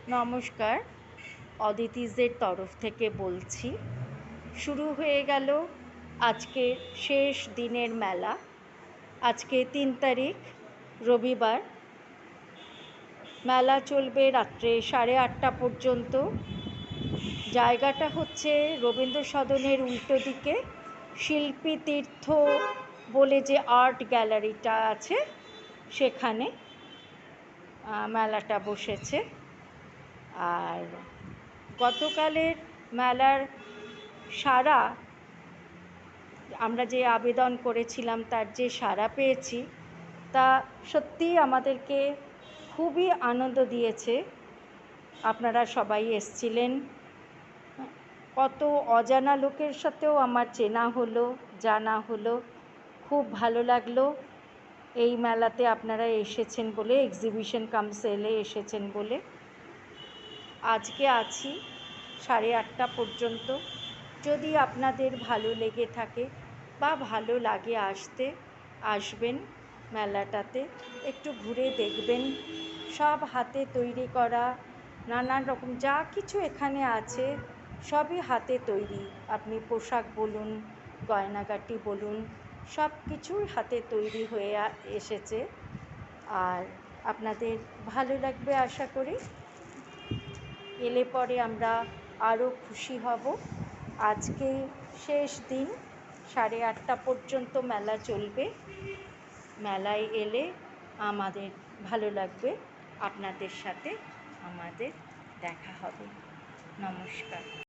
নমস্কার, অদিতিজের তরফ থেকে বলছি। শুরু হয়ে গেল আজকের শেষ দিনের মেলা। আজকে ৩ তারিখ রবিবার। মেলা চলবে রাত্রে 8:30 পর্যন্ত। জায়গাটা হচ্ছে রবীন্দ্র সদনের উল্টো দিকে শিল্পী তীর্থ বলে যে আর্ট গ্যালারিটা আছে সেখানে মেলাটা বসেছে। আর গতকালের মেলার সাড়া, আমরা যে আবেদন করেছিলাম তার যে সাড়া পেয়েছি তা সত্যিই আমাদেরকে খুবই আনন্দ দিয়েছে। আপনারা সবাই এসেছিলেন। কত অজানা লোকের সাথেও আমার চেনা হলো, জানা হলো। খুব ভালো লাগলো এই মেলাতে আপনারা এসেছেন বলে, এক্সিবিশন কাম সেলে এসেছেন বলে। আজকে আছি 8:30 পর্যন্ত। যদি আপনাদের ভালো লেগে থাকে বা ভালো লাগে আসতে, আসবেন মেলাটাতে, একটু ঘুরে দেখবেন। সব হাতে তৈরি করা নানান রকম যা কিছু এখানে আছে সবই হাতে তৈরি। আপনি পোশাক বলুন, গয়নাগাটি বলুন, সব কিছুই হাতে তৈরি হয়ে এসেছে। আর আপনাদের ভালো লাগবে আশা করি। এলে পরে আমরা আরও খুশি হব। আজকে শেষ দিন, 8:30 পর্যন্ত মেলা চলবে। মেলায় এলে আমাদের ভালো লাগবে, আপনাদের সাথে আমাদের দেখা হবে। নমস্কার।